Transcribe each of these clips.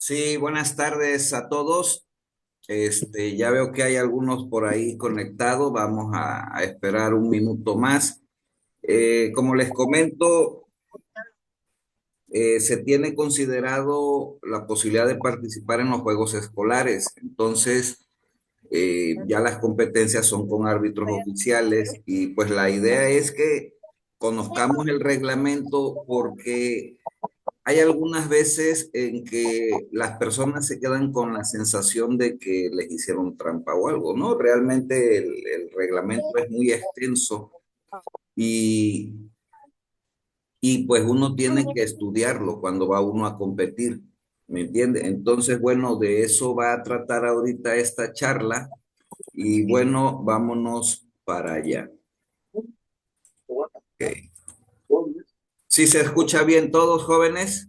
Sí, buenas tardes a todos. Ya veo que hay algunos por ahí conectados. Vamos a esperar un minuto más. Como les comento, se tiene considerado la posibilidad de participar en los juegos escolares. Entonces, ya las competencias son con árbitros oficiales y pues la idea es que conozcamos el reglamento porque hay algunas veces en que las personas se quedan con la sensación de que les hicieron trampa o algo, ¿no? Realmente el reglamento es muy extenso y, y pues uno tiene que estudiarlo cuando va uno a competir, ¿me entiende? Entonces, bueno, de eso va a tratar ahorita esta charla y bueno, vámonos para allá. Ok. ¿Sí se escucha bien todos, jóvenes?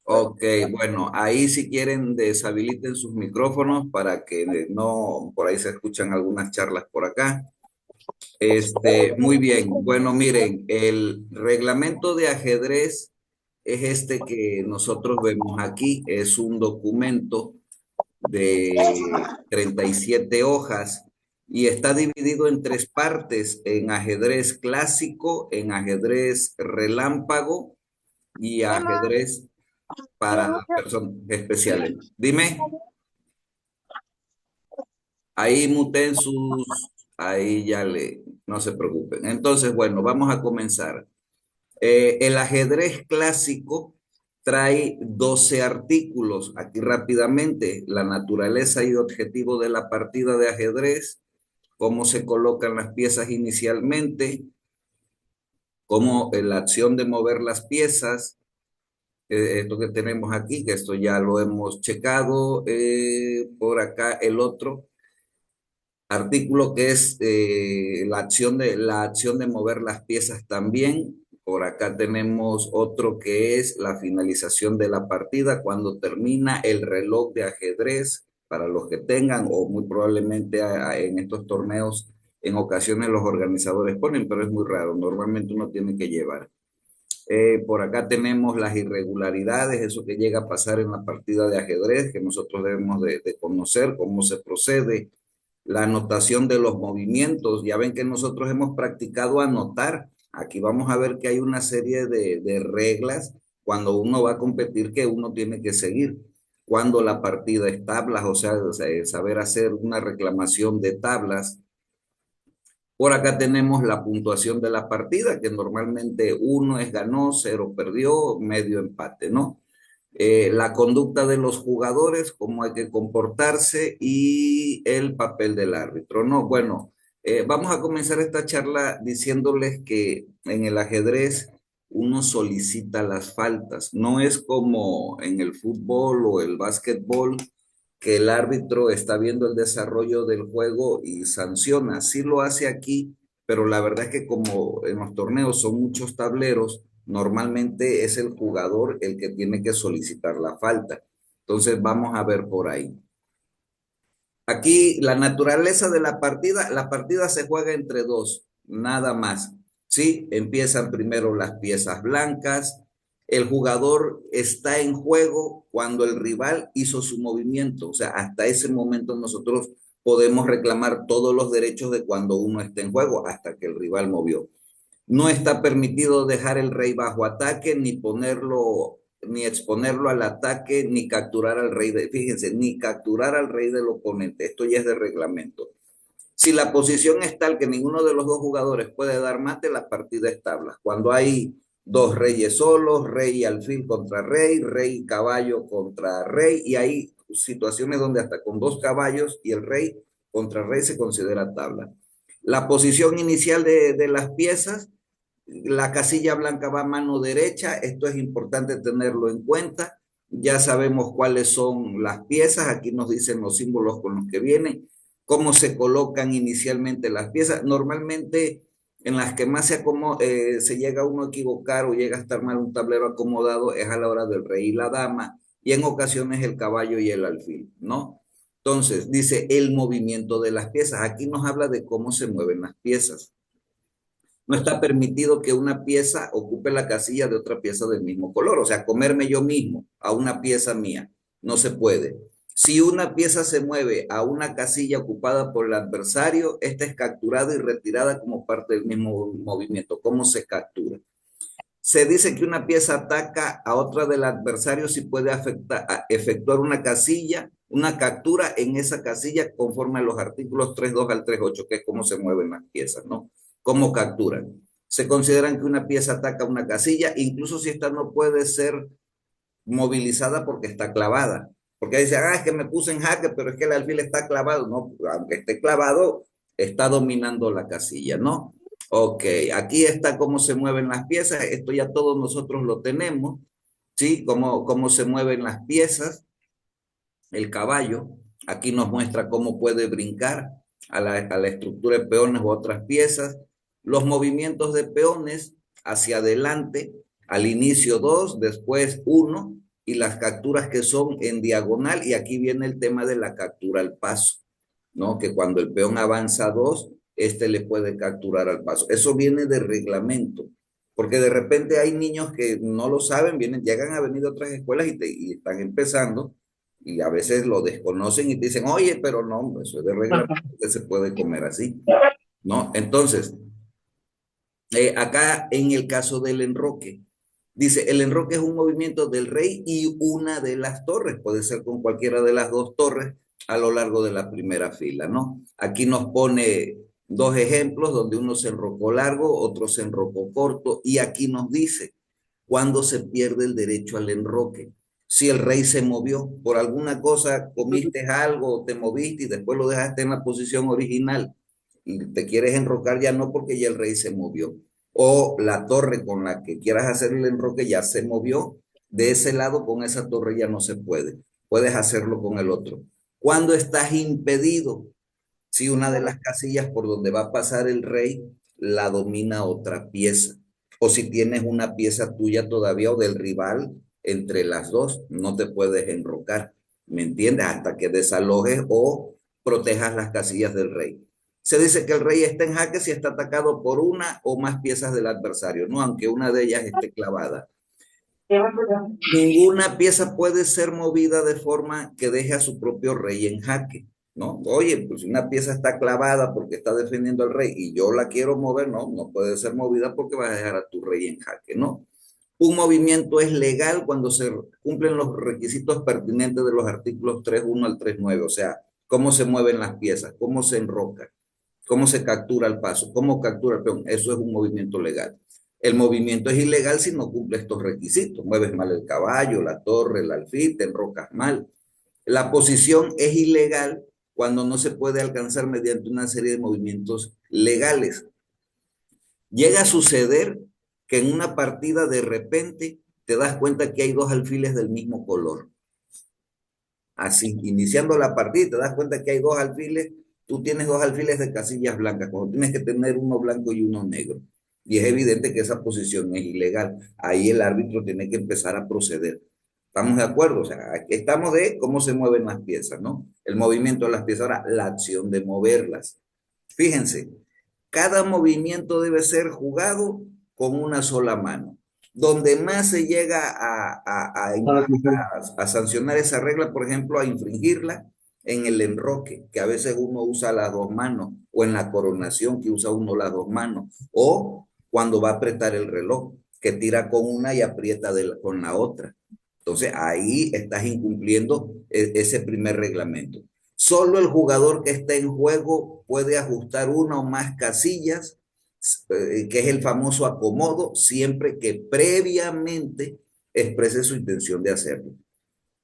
Ok, bueno, ahí si quieren deshabiliten sus micrófonos para que no, por ahí se escuchan algunas charlas por acá. Muy bien, bueno, miren, el reglamento de ajedrez es este que nosotros vemos aquí, es un documento de 37 hojas y está dividido en tres partes, en ajedrez clásico, en ajedrez relámpago y ajedrez para personas especiales. Dime, ahí muten sus, ahí ya le, no se preocupen. Entonces, bueno, vamos a comenzar. El ajedrez clásico trae 12 artículos. Aquí rápidamente, la naturaleza y objetivo de la partida de ajedrez, cómo se colocan las piezas inicialmente, cómo la acción de mover las piezas, esto que tenemos aquí, que esto ya lo hemos checado, por acá el otro artículo que es la acción de mover las piezas también. Por acá tenemos otro que es la finalización de la partida, cuando termina el reloj de ajedrez, para los que tengan, o muy probablemente en estos torneos, en ocasiones los organizadores ponen, pero es muy raro, normalmente uno tiene que llevar. Por acá tenemos las irregularidades, eso que llega a pasar en la partida de ajedrez, que nosotros debemos de conocer, cómo se procede, la anotación de los movimientos. Ya ven que nosotros hemos practicado anotar. Aquí vamos a ver que hay una serie de reglas cuando uno va a competir que uno tiene que seguir. Cuando la partida es tablas, o sea, saber hacer una reclamación de tablas. Por acá tenemos la puntuación de la partida, que normalmente uno es ganó, cero perdió, medio empate, ¿no? La conducta de los jugadores, cómo hay que comportarse y el papel del árbitro, ¿no? Bueno, vamos a comenzar esta charla diciéndoles que en el ajedrez uno solicita las faltas, no es como en el fútbol o el básquetbol que el árbitro está viendo el desarrollo del juego y sanciona. Sí lo hace aquí, pero la verdad es que como en los torneos son muchos tableros, normalmente es el jugador el que tiene que solicitar la falta. Entonces vamos a ver por ahí. Aquí la naturaleza de la partida se juega entre dos, nada más. ¿Sí? Empiezan primero las piezas blancas, el jugador está en juego cuando el rival hizo su movimiento, o sea, hasta ese momento nosotros podemos reclamar todos los derechos de cuando uno está en juego, hasta que el rival movió. No está permitido dejar el rey bajo ataque, ni ponerlo, ni exponerlo al ataque, ni capturar al rey fíjense, ni capturar al rey del oponente. Esto ya es de reglamento. Si la posición es tal que ninguno de los dos jugadores puede dar mate, la partida es tabla. Cuando hay dos reyes solos, rey y alfil contra rey, rey y caballo contra rey, y hay situaciones donde hasta con dos caballos y el rey contra rey se considera tabla. La posición inicial de las piezas, la casilla blanca va a mano derecha, esto es importante tenerlo en cuenta. Ya sabemos cuáles son las piezas, aquí nos dicen los símbolos con los que vienen, cómo se colocan inicialmente las piezas. Normalmente en las que más se llega uno a equivocar o llega a estar mal un tablero acomodado es a la hora del rey y la dama, y en ocasiones el caballo y el alfil, ¿no? Entonces, dice el movimiento de las piezas. Aquí nos habla de cómo se mueven las piezas. no está permitido que una pieza ocupe la casilla de otra pieza del mismo color. O sea, comerme yo mismo a una pieza mía. No se puede. Si una pieza se mueve a una casilla ocupada por el adversario, esta es capturada y retirada como parte del mismo movimiento. ¿Cómo se captura? Se dice que una pieza ataca a otra del adversario si puede efectuar una casilla, una captura en esa casilla conforme a los artículos 3.2 al 3.8, que es cómo se mueven las piezas, ¿no? ¿Cómo capturan? Se consideran que una pieza ataca una casilla, incluso si esta no puede ser movilizada porque está clavada. Porque dice, es que me puse en jaque, pero es que el alfil está clavado. No, aunque esté clavado, está dominando la casilla, ¿no? Ok, aquí está cómo se mueven las piezas. Esto ya todos nosotros lo tenemos, ¿sí? Cómo se mueven las piezas. El caballo, aquí nos muestra cómo puede brincar a la estructura de peones u otras piezas. Los movimientos de peones hacia adelante, al inicio 2, después 1, y las capturas que son en diagonal, y aquí viene el tema de la captura al paso, ¿no? Que cuando el peón avanza 2, este le puede capturar al paso. Eso viene de reglamento, porque de repente hay niños que no lo saben, llegan a venir de otras escuelas y están empezando, y a veces lo desconocen y te dicen, oye, pero no, eso es de reglamento, que se puede comer así, ¿no? Entonces, acá en el caso del enroque, dice, el enroque es un movimiento del rey y una de las torres, puede ser con cualquiera de las dos torres a lo largo de la primera fila, ¿no? Aquí nos pone dos ejemplos donde uno se enrocó largo, otro se enrocó corto, y aquí nos dice cuándo se pierde el derecho al enroque. Si el rey se movió por alguna cosa, comiste algo, te moviste y después lo dejaste en la posición original y te quieres enrocar, ya no, porque ya el rey se movió. O la torre con la que quieras hacer el enroque ya se movió. De ese lado, con esa torre ya no se puede. Puedes hacerlo con el otro. Cuando estás impedido, si una de las casillas por donde va a pasar el rey la domina otra pieza, o si tienes una pieza tuya todavía o del rival entre las dos, no te puedes enrocar, ¿me entiendes? Hasta que desalojes o protejas las casillas del rey. Se dice que el rey está en jaque si está atacado por una o más piezas del adversario, ¿no? Aunque una de ellas esté clavada. Ninguna pieza puede ser movida de forma que deje a su propio rey en jaque, ¿no? Oye, pues si una pieza está clavada porque está defendiendo al rey y yo la quiero mover, no, no puede ser movida porque vas a dejar a tu rey en jaque, ¿no? Un movimiento es legal cuando se cumplen los requisitos pertinentes de los artículos 3.1 al 3.9, o sea, cómo se mueven las piezas, cómo se enroca, cómo se captura el paso, cómo captura el peón. Eso es un movimiento legal. El movimiento es ilegal si no cumple estos requisitos. Mueves mal el caballo, la torre, el alfil, te enrocas mal. La posición es ilegal cuando no se puede alcanzar mediante una serie de movimientos legales. Llega a suceder que en una partida de repente te das cuenta que hay dos alfiles del mismo color. Así, iniciando la partida, te das cuenta que hay dos alfiles, tú tienes dos alfiles de casillas blancas, cuando tienes que tener uno blanco y uno negro. Y es evidente que esa posición es ilegal. Ahí el árbitro tiene que empezar a proceder. ¿Estamos de acuerdo? O sea, aquí estamos de cómo se mueven las piezas, ¿no? El movimiento de las piezas, ahora la acción de moverlas. Fíjense, cada movimiento debe ser jugado con una sola mano. Donde más se llega a sancionar esa regla, por ejemplo, a infringirla en el enroque, que a veces uno usa las dos manos, o en la coronación, que usa uno las dos manos, o cuando va a apretar el reloj, que tira con una y aprieta con la otra. Entonces ahí estás incumpliendo ese primer reglamento. Solo el jugador que está en juego puede ajustar una o más casillas, que es el famoso acomodo, siempre que previamente exprese su intención de hacerlo.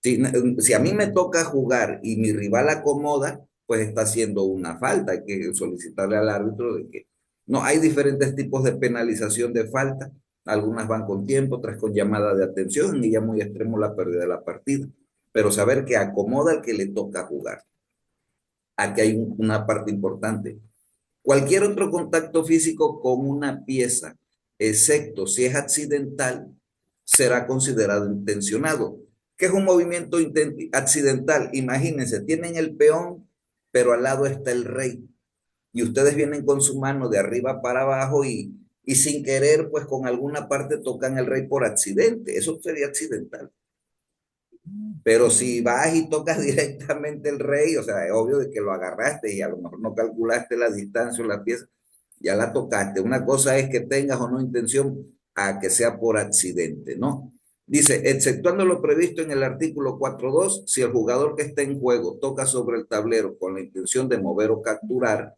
Si a mí me toca jugar y mi rival acomoda, pues está haciendo una falta. Hay que solicitarle al árbitro de que no, hay diferentes tipos de penalización de falta. Algunas van con tiempo, otras con llamada de atención y ya muy extremo la pérdida de la partida. Pero saber que acomoda al que le toca jugar. Aquí hay una parte importante. Cualquier otro contacto físico con una pieza, excepto si es accidental, será considerado intencionado. ¿Qué es un movimiento accidental? Imagínense, tienen el peón, pero al lado está el rey. Y ustedes vienen con su mano de arriba para abajo y sin querer, pues con alguna parte tocan el rey por accidente. Eso sería accidental. Pero si vas y tocas directamente el rey, o sea, es obvio de que lo agarraste y a lo mejor no calculaste la distancia o la pieza, ya la tocaste. Una cosa es que tengas o no intención a que sea por accidente, ¿no? Dice, exceptuando lo previsto en el artículo 4.2, si el jugador que está en juego toca sobre el tablero con la intención de mover o capturar,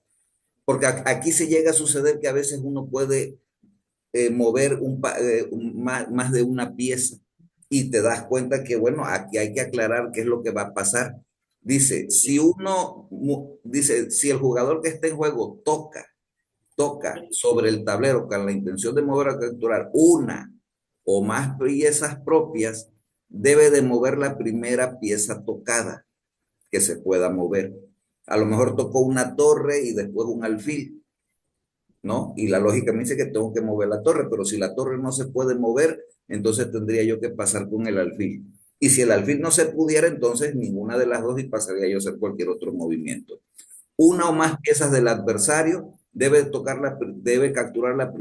porque aquí se llega a suceder que a veces uno puede mover más de una pieza y te das cuenta que, bueno, aquí hay que aclarar qué es lo que va a pasar. Dice, dice, si el jugador que está en juego toca sobre el tablero con la intención de mover o capturar una o más piezas propias, debe de mover la primera pieza tocada que se pueda mover. A lo mejor tocó una torre y después un alfil, ¿no? Y la lógica me dice que tengo que mover la torre, pero si la torre no se puede mover, entonces tendría yo que pasar con el alfil. Y si el alfil no se pudiera, entonces ninguna de las dos y pasaría yo a hacer cualquier otro movimiento. Una o más piezas del adversario debe capturar la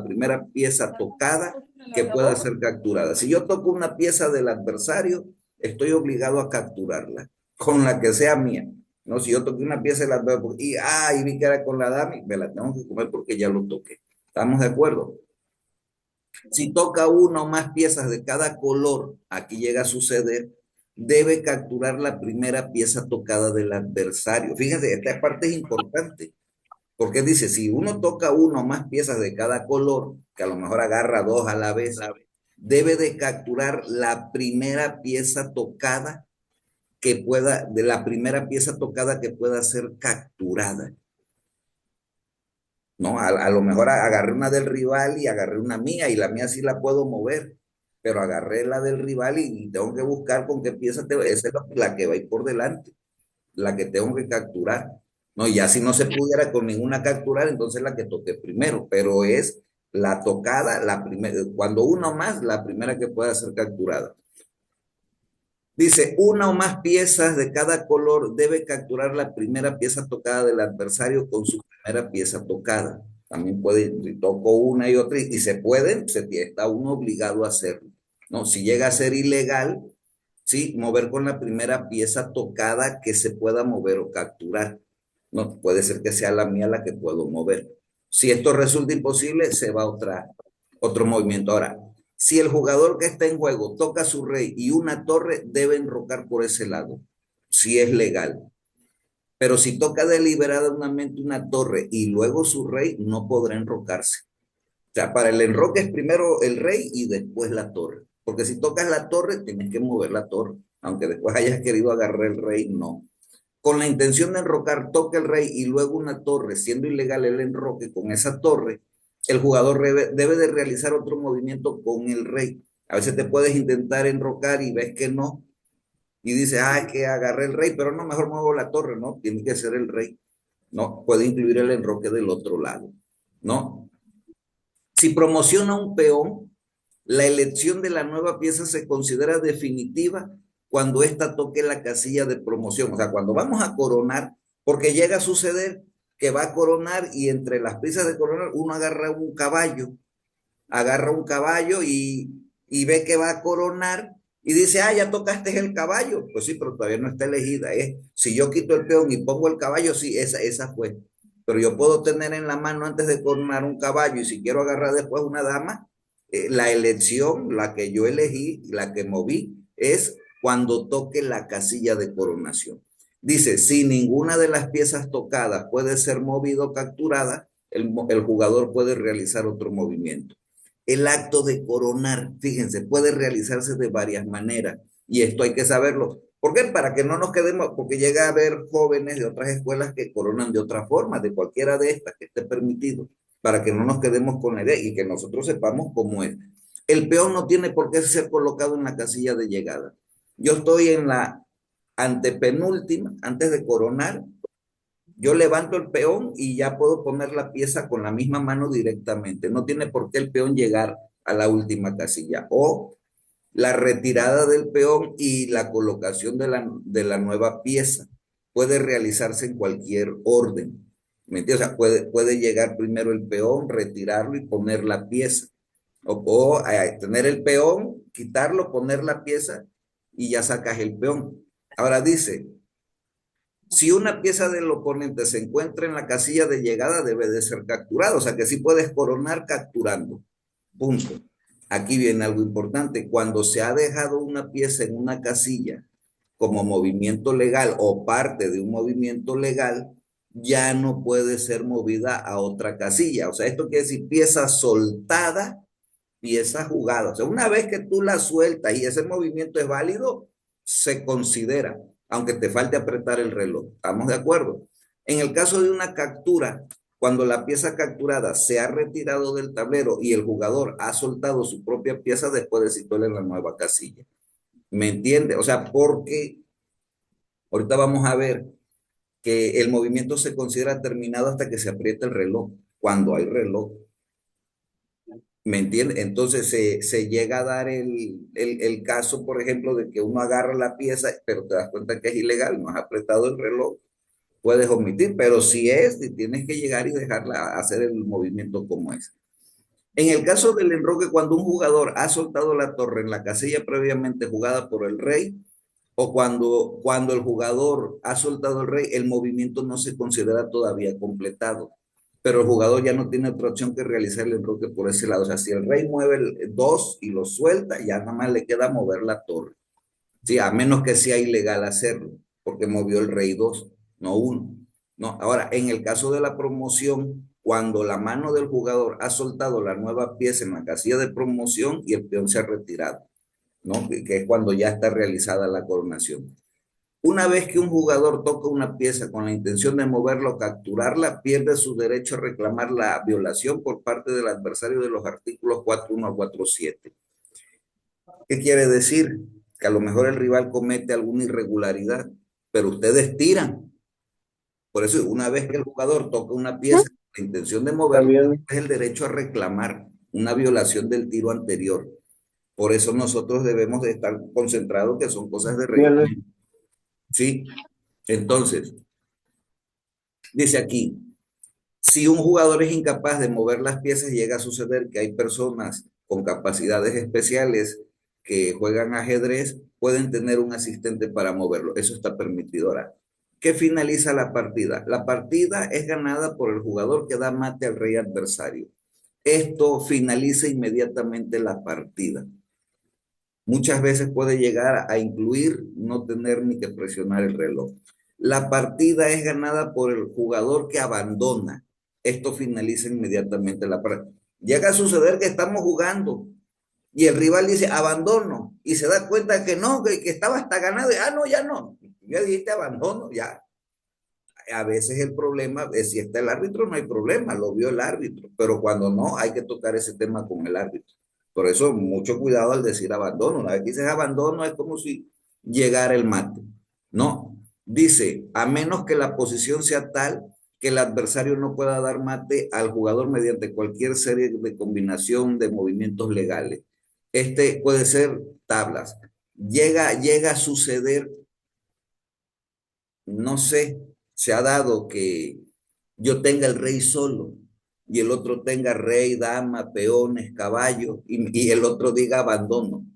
primera pieza tocada que pueda ser capturada. Si yo toco una pieza del adversario, estoy obligado a capturarla, con la que sea mía. No, si yo toqué una pieza del adversario y vi que era con la dama, me la tengo que comer porque ya lo toqué. ¿Estamos de acuerdo? Si toca una o más piezas de cada color, aquí llega a suceder, debe capturar la primera pieza tocada del adversario. Fíjense, esta parte es importante, porque dice, si uno toca una o más piezas de cada color, que a lo mejor agarra dos a la vez, debe de capturar la primera pieza tocada de la primera pieza tocada que pueda ser capturada. ¿No? A lo mejor agarré una del rival y agarré una mía y la mía sí la puedo mover, pero agarré la del rival y tengo que buscar con qué pieza esa es la que va a ir por delante, la que tengo que capturar. No, y ya si no se pudiera con ninguna capturar, entonces la que toqué primero, pero es la tocada, la primera, cuando uno más, la primera que pueda ser capturada. Dice, una o más piezas de cada color debe capturar la primera pieza tocada del adversario con su primera pieza tocada. También puede, si toco una y otra, y se puede, está uno obligado a hacerlo. ¿No? Si llega a ser ilegal, sí, mover con la primera pieza tocada que se pueda mover o capturar. No puede ser que sea la mía la que puedo mover. Si esto resulta imposible, se va a otro movimiento. Ahora, si el jugador que está en juego toca su rey y una torre, debe enrocar por ese lado, si es legal. Pero si toca deliberadamente una torre y luego su rey, no podrá enrocarse. O sea, para el enroque es primero el rey y después la torre. Porque si tocas la torre, tienes que mover la torre. Aunque después hayas querido agarrar el rey, no. Con la intención de enrocar, toca el rey y luego una torre, siendo ilegal el enroque con esa torre, el jugador debe de realizar otro movimiento con el rey. A veces te puedes intentar enrocar y ves que no, y dices, es que agarré el rey, pero no, mejor muevo la torre, ¿no? Tiene que ser el rey, ¿no? Puede incluir el enroque del otro lado, ¿no? Si promociona un peón, la elección de la nueva pieza se considera definitiva cuando ésta toque la casilla de promoción. O sea, cuando vamos a coronar, porque llega a suceder que va a coronar y entre las piezas de coronar uno agarra un caballo y ve que va a coronar y dice, ya tocaste el caballo. Pues sí, pero todavía no está elegida. Si yo quito el peón y pongo el caballo, sí, esa fue. Pero yo puedo tener en la mano antes de coronar un caballo y si quiero agarrar después una dama, la elección, la que yo elegí, la que moví, es cuando toque la casilla de coronación. Dice, si ninguna de las piezas tocadas puede ser movida o capturada, el jugador puede realizar otro movimiento. El acto de coronar, fíjense, puede realizarse de varias maneras y esto hay que saberlo. ¿Por qué? Para que no nos quedemos, porque llega a haber jóvenes de otras escuelas que coronan de otra forma, de cualquiera de estas que esté permitido, para que no nos quedemos con la idea y que nosotros sepamos cómo es. El peón no tiene por qué ser colocado en la casilla de llegada. Yo estoy en la antepenúltima, antes de coronar, yo levanto el peón y ya puedo poner la pieza con la misma mano directamente. No tiene por qué el peón llegar a la última casilla. O la retirada del peón y la colocación de la nueva pieza puede realizarse en cualquier orden. ¿Me entiendes? O sea, puede llegar primero el peón, retirarlo y poner la pieza. Tener el peón, quitarlo, poner la pieza y ya sacas el peón. Ahora dice, si una pieza del oponente se encuentra en la casilla de llegada, debe de ser capturado. O sea que sí puedes coronar capturando. Punto. Aquí viene algo importante. Cuando se ha dejado una pieza en una casilla como movimiento legal o parte de un movimiento legal, ya no puede ser movida a otra casilla. O sea, esto quiere decir pieza soltada, pieza jugada. O sea, una vez que tú la sueltas y ese movimiento es válido, se considera, aunque te falte apretar el reloj. ¿Estamos de acuerdo? En el caso de una captura, cuando la pieza capturada se ha retirado del tablero y el jugador ha soltado su propia pieza después de situarla en la nueva casilla. ¿Me entiende? O sea, porque ahorita vamos a ver que el movimiento se considera terminado hasta que se aprieta el reloj, cuando hay reloj. ¿Me entiende? Entonces se llega a dar el caso, por ejemplo, de que uno agarra la pieza, pero te das cuenta que es ilegal, no has apretado el reloj, puedes omitir, pero si tienes que llegar y dejarla hacer el movimiento como es. En el caso del enroque, cuando un jugador ha soltado la torre en la casilla previamente jugada por el rey, o cuando el jugador ha soltado el rey, el movimiento no se considera todavía completado, pero el jugador ya no tiene otra opción que realizar el enroque por ese lado. O sea, si el rey mueve el 2 y lo suelta, ya nada más le queda mover la torre. Sí, a menos que sea ilegal hacerlo, porque movió el rey 2, no uno. No, ahora, en el caso de la promoción, cuando la mano del jugador ha soltado la nueva pieza en la casilla de promoción y el peón se ha retirado, ¿no? Que es cuando ya está realizada la coronación. Una vez que un jugador toca una pieza con la intención de moverla o capturarla, pierde su derecho a reclamar la violación por parte del adversario de los artículos 4.1 a 4.7. ¿Qué quiere decir? Que a lo mejor el rival comete alguna irregularidad, pero ustedes tiran. Por eso, una vez que el jugador toca una pieza con la intención de moverla, También, es el derecho a reclamar una violación del tiro anterior. Por eso nosotros debemos de estar concentrados que son cosas de bien, reglamento. ¿Sí? Entonces, dice aquí, si un jugador es incapaz de mover las piezas, llega a suceder que hay personas con capacidades especiales que juegan ajedrez, pueden tener un asistente para moverlo. Eso está permitido ahora. ¿Qué finaliza la partida? La partida es ganada por el jugador que da mate al rey adversario. Esto finaliza inmediatamente la partida. Muchas veces puede llegar a incluir no tener ni que presionar el reloj. La partida es ganada por el jugador que abandona. Esto finaliza inmediatamente la partida. Llega a suceder que estamos jugando y el rival dice abandono y se da cuenta que no, que estaba hasta ganado. Y, no, ya no. Ya dijiste abandono, ya. A veces el problema es si está el árbitro, no hay problema, lo vio el árbitro, pero cuando no, hay que tocar ese tema con el árbitro. Por eso, mucho cuidado al decir abandono. Una vez que dices abandono, es como si llegara el mate. No, dice, a menos que la posición sea tal que el adversario no pueda dar mate al jugador mediante cualquier serie de combinación de movimientos legales. Este puede ser tablas. Llega a suceder, no sé, se ha dado que yo tenga el rey solo y el otro tenga rey, dama, peones, caballo y el otro diga abandono,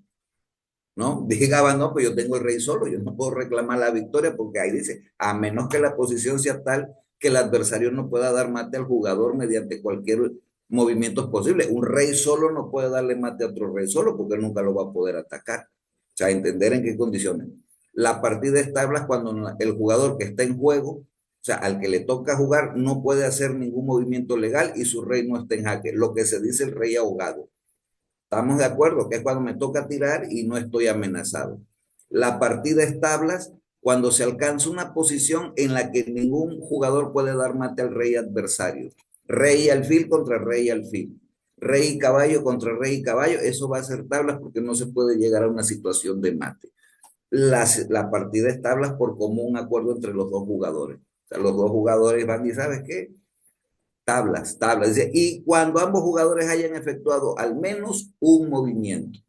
¿no? Diga abandono, pues yo tengo el rey solo, yo no puedo reclamar la victoria porque ahí dice, a menos que la posición sea tal que el adversario no pueda dar mate al jugador mediante cualquier movimiento posible. Un rey solo no puede darle mate a otro rey solo porque nunca lo va a poder atacar. O sea, entender en qué condiciones. La partida es tablas cuando el jugador que está en juego, o sea, al que le toca jugar, no puede hacer ningún movimiento legal y su rey no está en jaque, lo que se dice el rey ahogado. ¿Estamos de acuerdo? Que es cuando me toca tirar y no estoy amenazado. La partida es tablas cuando se alcanza una posición en la que ningún jugador puede dar mate al rey adversario. Rey y alfil contra rey y alfil. Rey y caballo contra rey y caballo. Eso va a ser tablas porque no se puede llegar a una situación de mate. La partida es tablas por común acuerdo entre los dos jugadores. O sea, los dos jugadores van y ¿sabes qué? Tablas, tablas. Dice, y cuando ambos jugadores hayan efectuado al menos un movimiento.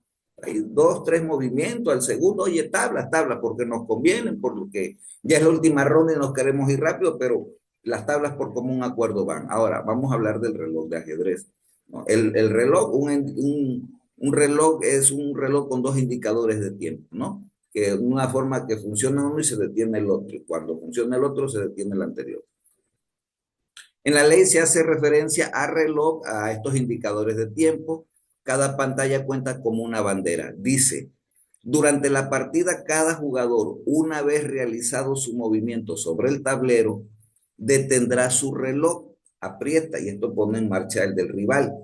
Hay dos, tres movimientos, al segundo, oye, tablas, tablas, porque nos convienen, porque ya es la última ronda y nos queremos ir rápido, pero las tablas por común acuerdo van. Ahora, vamos a hablar del reloj de ajedrez, ¿no? El reloj, un reloj es un reloj con dos indicadores de tiempo, ¿no? Que una forma que funciona uno y se detiene el otro. Y cuando funciona el otro, se detiene el anterior. En la ley se hace referencia a reloj, a estos indicadores de tiempo. Cada pantalla cuenta como una bandera. Dice, durante la partida, cada jugador, una vez realizado su movimiento sobre el tablero, detendrá su reloj, aprieta y esto pone en marcha el del rival.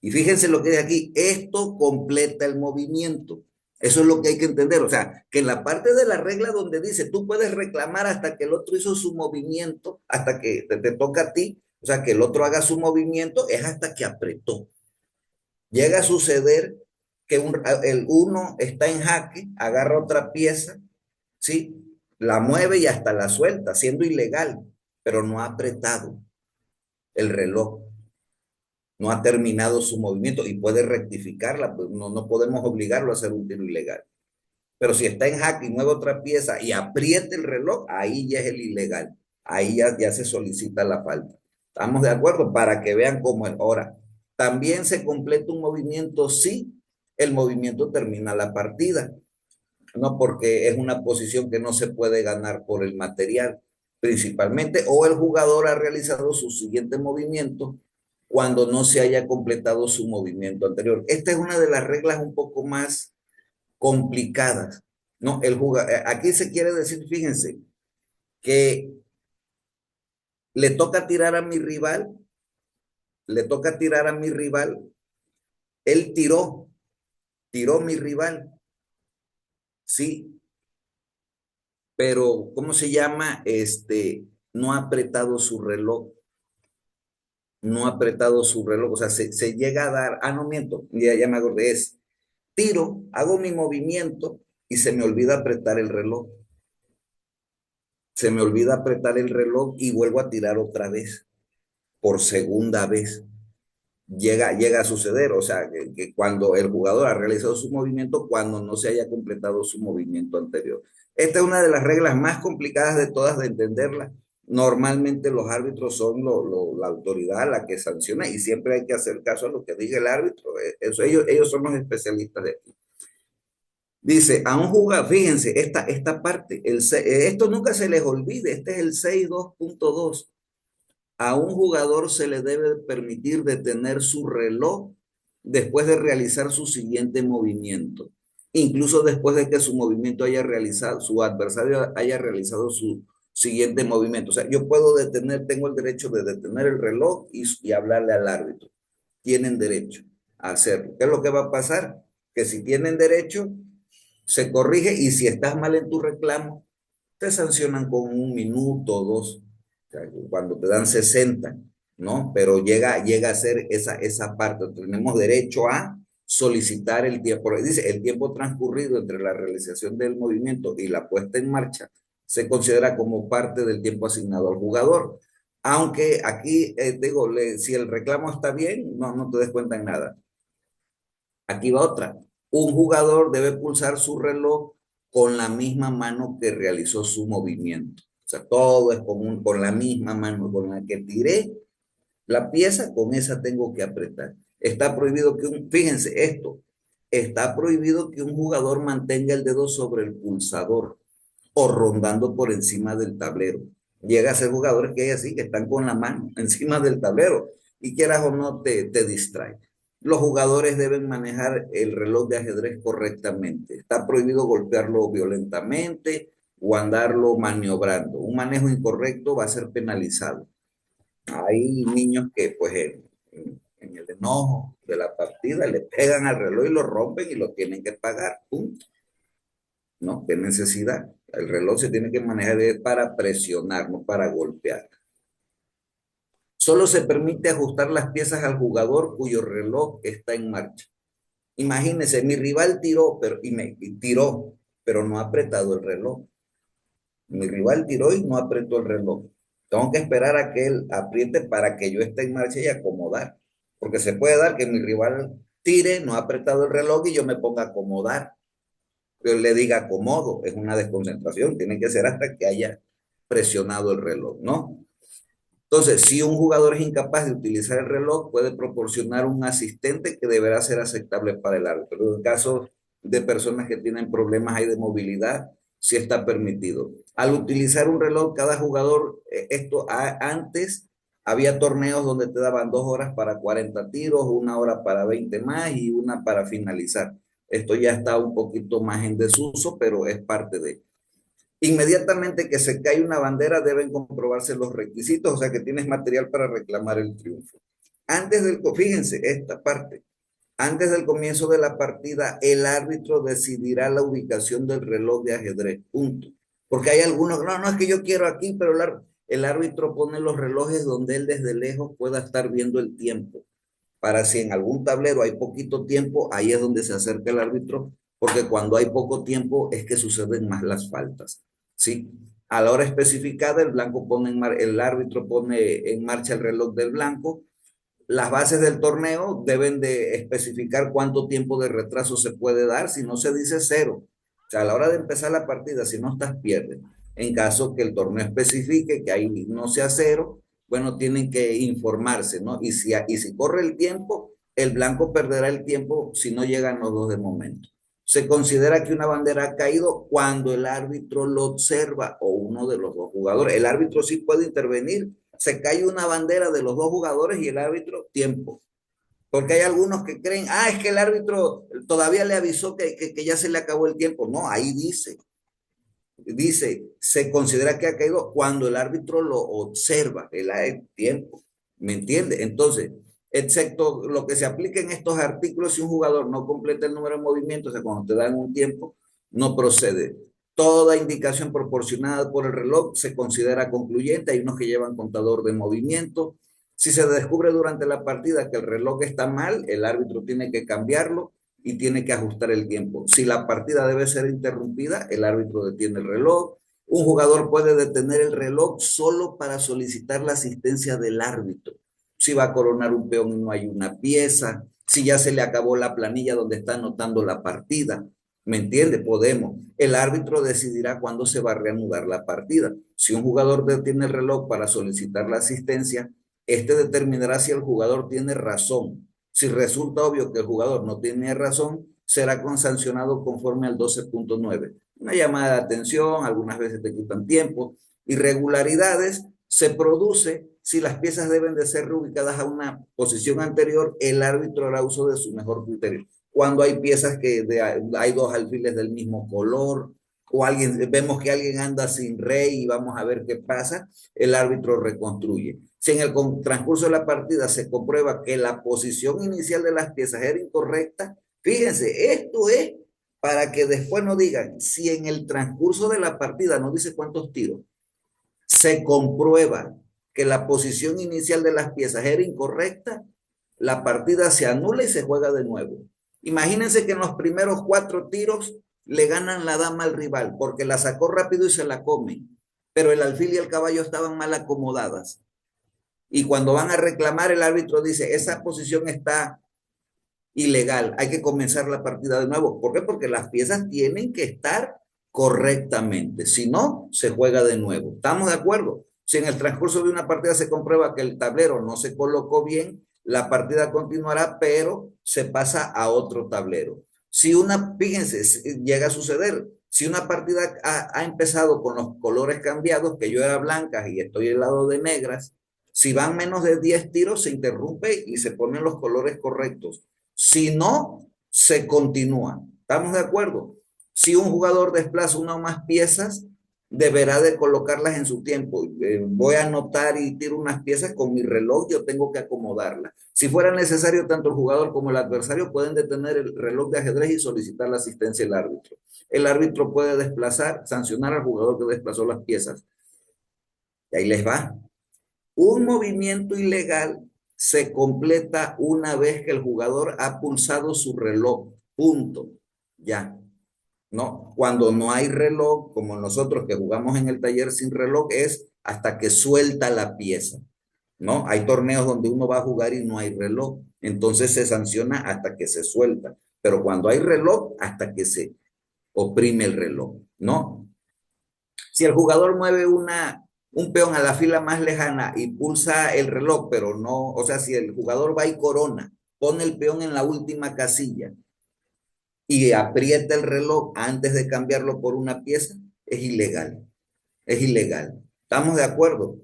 Y fíjense lo que dice aquí, esto completa el movimiento. Eso es lo que hay que entender. O sea, que en la parte de la regla donde dice, tú puedes reclamar hasta que el otro hizo su movimiento, hasta que te toca a ti, o sea, que el otro haga su movimiento, es hasta que apretó. Llega a suceder que el uno está en jaque, agarra otra pieza, ¿sí? La mueve y hasta la suelta, siendo ilegal, pero no ha apretado el reloj, no ha terminado su movimiento y puede rectificarla, pues no podemos obligarlo a hacer un tiro ilegal. Pero si está en jaque y mueve otra pieza y aprieta el reloj, ahí ya es el ilegal, ahí ya se solicita la falta. ¿Estamos de acuerdo? Para que vean cómo es. Ahora, también se completa un movimiento si el movimiento termina la partida, ¿no? Porque es una posición que no se puede ganar por el material, principalmente, o el jugador ha realizado su siguiente movimiento cuando no se haya completado su movimiento anterior. Esta es una de las reglas un poco más complicadas, ¿no? Aquí se quiere decir, fíjense, que le toca tirar a mi rival, le toca tirar a mi rival, él tiró mi rival, sí, pero ¿cómo se llama? No ha apretado su reloj, no ha apretado su reloj, o sea, se llega a dar, no miento, ya me acordé, es tiro, hago mi movimiento y se me olvida apretar el reloj. Se me olvida apretar el reloj y vuelvo a tirar otra vez, por segunda vez. Llega a suceder, o sea, que cuando el jugador ha realizado su movimiento, cuando no se haya completado su movimiento anterior. Esta es una de las reglas más complicadas de todas de entenderla. Normalmente los árbitros son la autoridad la que sanciona y siempre hay que hacer caso a lo que diga el árbitro. Ellos son los especialistas de aquí. Dice, a un jugador, fíjense, esta parte, esto nunca se les olvide, este es el 6.2.2. A un jugador se le debe permitir detener su reloj después de realizar su siguiente movimiento, incluso después de que su movimiento haya realizado, su adversario haya realizado su siguiente movimiento. O sea, yo puedo detener, tengo el derecho de detener el reloj y hablarle al árbitro. Tienen derecho a hacerlo. ¿Qué es lo que va a pasar? Que si tienen derecho, se corrige y si estás mal en tu reclamo, te sancionan con 1 minuto o 2, o sea, cuando te dan 60, ¿no? Pero llega a ser esa parte. Tenemos derecho a solicitar el tiempo, porque dice, el tiempo transcurrido entre la realización del movimiento y la puesta en marcha se considera como parte del tiempo asignado al jugador. Aunque aquí, digo, si el reclamo está bien, no te des cuenta en nada. Aquí va otra. Un jugador debe pulsar su reloj con la misma mano que realizó su movimiento. O sea, todo es con la misma mano con la que tiré la pieza, con esa tengo que apretar. Está prohibido fíjense esto, está prohibido que un jugador mantenga el dedo sobre el pulsador o rondando por encima del tablero. Llega a ser jugadores que hay así, que están con la mano encima del tablero y quieras o no te distrae. Los jugadores deben manejar el reloj de ajedrez correctamente. Está prohibido golpearlo violentamente o andarlo maniobrando. Un manejo incorrecto va a ser penalizado. Hay niños que pues en el enojo de la partida le pegan al reloj y lo rompen y lo tienen que pagar. Punto. ¿No? ¿Qué necesidad? El reloj se tiene que manejar para presionar, no para golpear. Solo se permite ajustar las piezas al jugador cuyo reloj está en marcha. Imagínense, mi rival tiró, pero no ha apretado el reloj. Mi rival tiró y no apretó el reloj. Tengo que esperar a que él apriete para que yo esté en marcha y acomodar. Porque se puede dar que mi rival tire, no ha apretado el reloj y yo me ponga a acomodar. Yo le diga acomodo, es una desconcentración. Tiene que ser hasta que haya presionado el reloj, ¿no? Entonces, si un jugador es incapaz de utilizar el reloj, puede proporcionar un asistente que deberá ser aceptable para el árbitro. Pero en caso de personas que tienen problemas ahí de movilidad, sí está permitido. Al utilizar un reloj, cada jugador, antes había torneos donde te daban 2 horas para 40 tiros, 1 hora para 20 más y una para finalizar. Esto ya está un poquito más en desuso, pero es parte de. Inmediatamente que se cae una bandera deben comprobarse los requisitos, o sea que tienes material para reclamar el triunfo. Fíjense esta parte, antes del comienzo de la partida, el árbitro decidirá la ubicación del reloj de ajedrez, punto. Porque hay algunos, no, no es que yo quiero aquí, pero el árbitro pone los relojes donde él desde lejos pueda estar viendo el tiempo. Para si en algún tablero hay poquito tiempo, ahí es donde se acerca el árbitro, porque cuando hay poco tiempo es que suceden más las faltas. ¿Sí? A la hora especificada, el árbitro pone en marcha el reloj del blanco. Las bases del torneo deben de especificar cuánto tiempo de retraso se puede dar, si no se dice cero. O sea, a la hora de empezar la partida, si no estás, pierdes. En caso que el torneo especifique que ahí no sea cero, bueno, tienen que informarse, ¿no? Y si corre el tiempo, el blanco perderá el tiempo si no llegan los dos de momento. Se considera que una bandera ha caído cuando el árbitro lo observa o uno de los dos jugadores. El árbitro sí puede intervenir. Se cae una bandera de los dos jugadores y el árbitro, tiempo. Porque hay algunos que creen, es que el árbitro todavía le avisó que ya se le acabó el tiempo. No, ahí dice, se considera que ha caído cuando el árbitro lo observa, el tiempo. ¿Me entiende? Entonces, excepto lo que se aplica en estos artículos, si un jugador no completa el número de movimientos, o sea, cuando te dan un tiempo, no procede. Toda indicación proporcionada por el reloj se considera concluyente. Hay unos que llevan contador de movimiento. Si se descubre durante la partida que el reloj está mal, el árbitro tiene que cambiarlo y tiene que ajustar el tiempo. Si la partida debe ser interrumpida, el árbitro detiene el reloj. Un jugador puede detener el reloj solo para solicitar la asistencia del árbitro. Si va a coronar un peón y no hay una pieza, si ya se le acabó la planilla donde está anotando la partida. ¿Me entiende? Podemos. El árbitro decidirá cuándo se va a reanudar la partida. Si un jugador detiene el reloj para solicitar la asistencia, este determinará si el jugador tiene razón. Si resulta obvio que el jugador no tiene razón, será sancionado conforme al 12.9. Una llamada de atención, algunas veces te quitan tiempo. Irregularidades se produce si las piezas deben de ser reubicadas a una posición anterior, el árbitro hará uso de su mejor criterio. Cuando hay piezas hay dos alfiles del mismo color, o vemos que alguien anda sin rey y vamos a ver qué pasa, el árbitro reconstruye. Si en el transcurso de la partida se comprueba que la posición inicial de las piezas era incorrecta, fíjense, esto es para que después no digan, si en el transcurso de la partida, no dice cuántos tiros, se comprueba que la posición inicial de las piezas era incorrecta, la partida se anula y se juega de nuevo. Imagínense que en los primeros 4 tiros le ganan la dama al rival porque la sacó rápido y se la comen, pero el alfil y el caballo estaban mal acomodadas. Y cuando van a reclamar, el árbitro dice, esa posición está ilegal, hay que comenzar la partida de nuevo. ¿Por qué? Porque las piezas tienen que estar correctamente, si no, se juega de nuevo. ¿Estamos de acuerdo? Si en el transcurso de una partida se comprueba que el tablero no se colocó bien, la partida continuará, pero se pasa a otro tablero. Fíjense, llega a suceder, si una partida ha empezado con los colores cambiados, que yo era blancas y estoy al lado de negras, si van menos de 10 tiros, se interrumpe y se ponen los colores correctos. Si no, se continúa. ¿Estamos de acuerdo? Si un jugador desplaza una o más piezas, deberá de colocarlas en su tiempo. Voy a anotar y tiro unas piezas con mi reloj, yo tengo que acomodarlas. Si fuera necesario, tanto el jugador como el adversario pueden detener el reloj de ajedrez y solicitar la asistencia del árbitro. El árbitro puede sancionar al jugador que desplazó las piezas. Y ahí les va. Un movimiento ilegal se completa una vez que el jugador ha pulsado su reloj. Punto. Ya. ¿No? Cuando no hay reloj, como nosotros que jugamos en el taller sin reloj, es hasta que suelta la pieza. ¿No? Hay torneos donde uno va a jugar y no hay reloj. Entonces se sanciona hasta que se suelta. Pero cuando hay reloj, hasta que se oprime el reloj. ¿No? Si el jugador mueve una un peón a la fila más lejana y pulsa el reloj, pero no, o sea, si el jugador va y corona, pone el peón en la última casilla y aprieta el reloj antes de cambiarlo por una pieza, es ilegal. Es ilegal. ¿Estamos de acuerdo?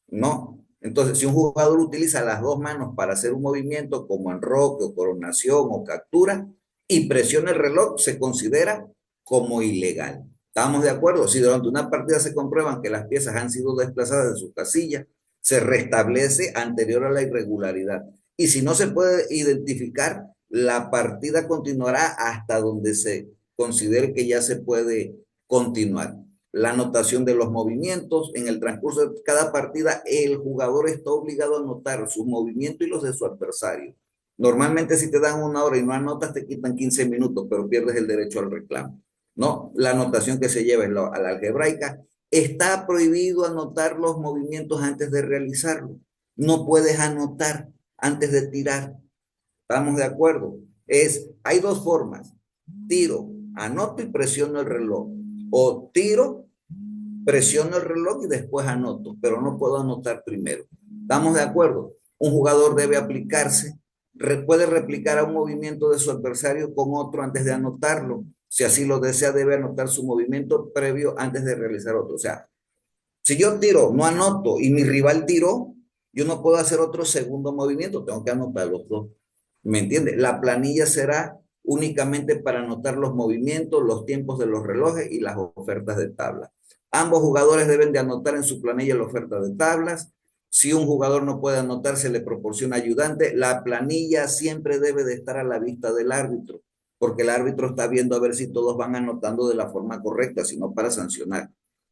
No. Entonces, si un jugador utiliza las dos manos para hacer un movimiento como enroque o coronación o captura y presiona el reloj, se considera como ilegal. ¿Estamos de acuerdo? Si durante una partida se comprueban que las piezas han sido desplazadas de su casilla, se restablece anterior a la irregularidad. Y si no se puede identificar, la partida continuará hasta donde se considere que ya se puede continuar. La anotación de los movimientos. En el transcurso de cada partida, el jugador está obligado a anotar sus movimientos y los de su adversario. Normalmente si te dan una hora y no anotas, te quitan 15 minutos, pero pierdes el derecho al reclamo. ¿No? La anotación que se lleva a la algebraica. Está prohibido anotar los movimientos antes de realizarlo. No puedes anotar antes de tirar. ¿Estamos de acuerdo? Hay dos formas. Tiro, anoto y presiono el reloj. O tiro, presiono el reloj y después anoto, pero no puedo anotar primero. ¿Estamos de acuerdo? Un jugador debe aplicarse, puede replicar a un movimiento de su adversario con otro antes de anotarlo. Si así lo desea, debe anotar su movimiento previo antes de realizar otro. O sea, si yo tiro, no anoto y mi rival tiró, yo no puedo hacer otro segundo movimiento, tengo que anotar los dos. ¿Me entiende? La planilla será únicamente para anotar los movimientos, los tiempos de los relojes y las ofertas de tabla. Ambos jugadores deben de anotar en su planilla la oferta de tablas. Si un jugador no puede anotar, se le proporciona ayudante. La planilla siempre debe de estar a la vista del árbitro, porque el árbitro está viendo a ver si todos van anotando de la forma correcta, sino para sancionar.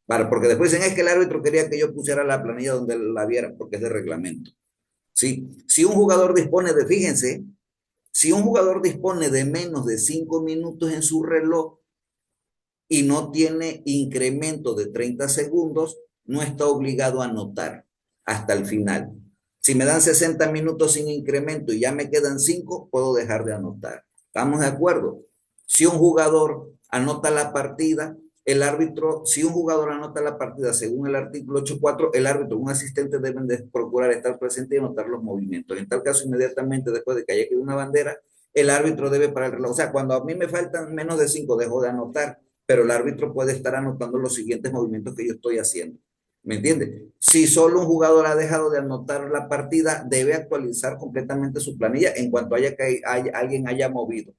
Vale, porque después dicen, es que el árbitro quería que yo pusiera la planilla donde la viera, porque es de reglamento. ¿Sí? Si un jugador dispone de, fíjense, si un jugador dispone de menos de 5 minutos en su reloj y no tiene incremento de 30 segundos, no está obligado a anotar hasta el final. Si me dan 60 minutos sin incremento y ya me quedan 5, puedo dejar de anotar. ¿Estamos de acuerdo? Si un jugador anota la partida, el árbitro, si un jugador anota la partida según el artículo 8.4, el árbitro, un asistente deben de procurar estar presente y anotar los movimientos. En tal caso, inmediatamente después de que haya quedado una bandera, el árbitro debe parar el reloj. O sea, cuando a mí me faltan menos de 5, dejo de anotar, pero el árbitro puede estar anotando los siguientes movimientos que yo estoy haciendo. ¿Me entiendes? Si solo un jugador ha dejado de anotar la partida, debe actualizar completamente su planilla en cuanto alguien haya movido.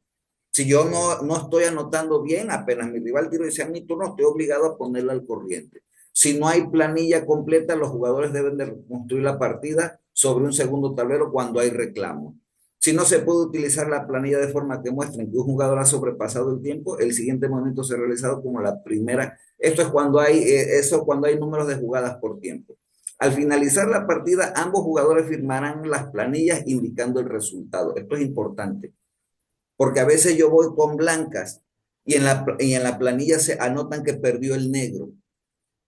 Si yo no estoy anotando bien, apenas mi rival tiro y dice a mi turno, estoy obligado a ponerla al corriente. Si no hay planilla completa, los jugadores deben de reconstruir la partida sobre un segundo tablero cuando hay reclamo. Si no se puede utilizar la planilla de forma que muestren que un jugador ha sobrepasado el tiempo, el siguiente movimiento se ha realizado como la primera. Esto es cuando hay números de jugadas por tiempo. Al finalizar la partida, ambos jugadores firmarán las planillas indicando el resultado. Esto es importante, porque a veces yo voy con blancas y en la planilla se anotan que perdió el negro.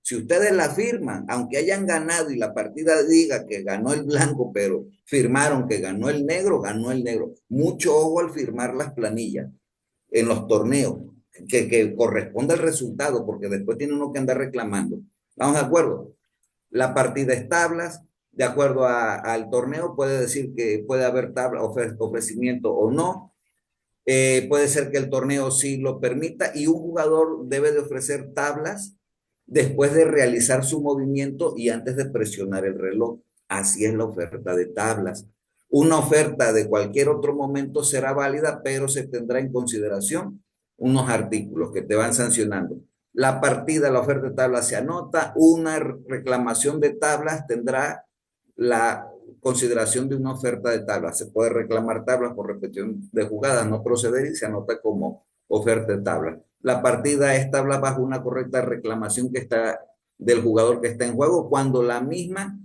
Si ustedes la firman, aunque hayan ganado y la partida diga que ganó el blanco, pero firmaron que ganó el negro, ganó el negro. Mucho ojo al firmar las planillas en los torneos, que corresponda al resultado, porque después tiene uno que andar reclamando. ¿Estamos de acuerdo? La partida es tablas, de acuerdo al torneo, puede decir que puede haber tabla, ofrecimiento o no. Puede ser que el torneo sí lo permita y un jugador debe de ofrecer tablas después de realizar su movimiento y antes de presionar el reloj. Así es la oferta de tablas. Una oferta de cualquier otro momento será válida, pero se tendrá en consideración unos artículos que te van sancionando. La partida, la oferta de tablas se anota, una reclamación de tablas tendrá la consideración de una oferta de tablas. Se puede reclamar tablas por repetición de jugadas, no proceder y se anota como oferta de tablas. La partida es tabla bajo una correcta reclamación que está del jugador que está en juego cuando la misma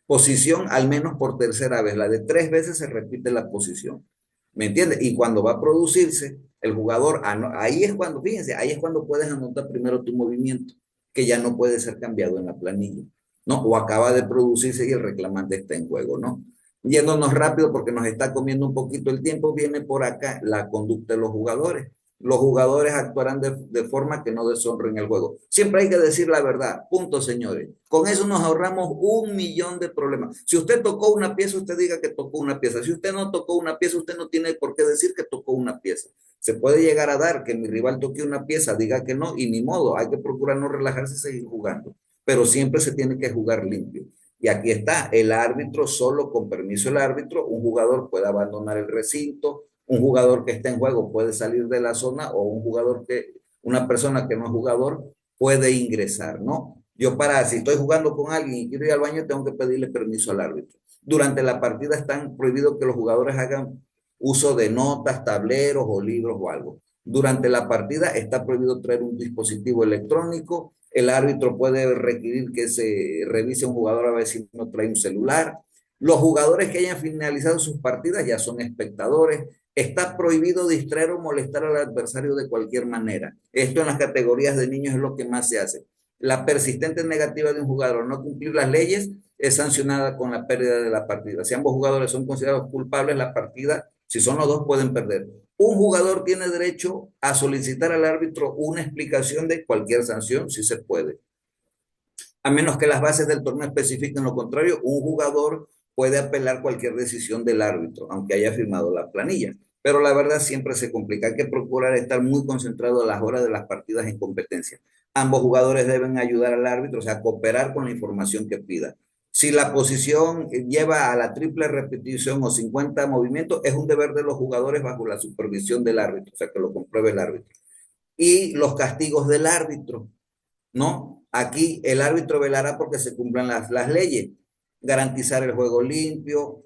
posición, al menos por tercera vez, la de 3 veces se repite la posición. ¿Me entiendes? Y cuando va a producirse, el jugador, ahí es cuando, fíjense, ahí es cuando puedes anotar primero tu movimiento, que ya no puede ser cambiado en la planilla, ¿no? O acaba de producirse y el reclamante está en juego, ¿no? Yéndonos rápido porque nos está comiendo un poquito el tiempo, viene por acá la conducta de los jugadores. los jugadores actuarán de forma que no deshonren el juego. Siempre hay que decir la verdad, punto, señores. Con eso nos ahorramos 1 millón de problemas. Si usted tocó una pieza, usted diga que tocó una pieza. Si usted no tocó una pieza, usted no tiene por qué decir que tocó una pieza. Se puede llegar a dar que mi rival toque una pieza, diga que no, y ni modo, hay que procurar no relajarse y seguir jugando. Pero siempre se tiene que jugar limpio. Y aquí está, el árbitro, solo con permiso del árbitro, un jugador puede abandonar el recinto, un jugador que está en juego puede salir de la zona o una persona que no es jugador puede ingresar, ¿no? Yo si estoy jugando con alguien y quiero ir al baño, tengo que pedirle permiso al árbitro. Durante la partida están prohibidos que los jugadores hagan uso de notas, tableros o libros o algo. Durante la partida está prohibido traer un dispositivo electrónico. El árbitro puede requerir que se revise un jugador a ver si no trae un celular. Los jugadores que hayan finalizado sus partidas ya son espectadores. Está prohibido distraer o molestar al adversario de cualquier manera. Esto en las categorías de niños es lo que más se hace. La persistente negativa de un jugador a no cumplir las leyes es sancionada con la pérdida de la partida. Si ambos jugadores son considerados culpables, la partida, si son los dos, pueden perder. Un jugador tiene derecho a solicitar al árbitro una explicación de cualquier sanción, si se puede. A menos que las bases del torneo especifiquen lo contrario, un jugador puede apelar cualquier decisión del árbitro, aunque haya firmado la planilla. Pero la verdad siempre se complica. Hay que procurar estar muy concentrado a las horas de las partidas en competencia. Ambos jugadores deben ayudar al árbitro, o sea, cooperar con la información que pida. Si la posición lleva a la triple repetición o 50 movimientos, es un deber de los jugadores bajo la supervisión del árbitro, o sea, que lo compruebe el árbitro. Y los castigos del árbitro, ¿no? Aquí el árbitro velará porque se cumplan las leyes, garantizar el juego limpio,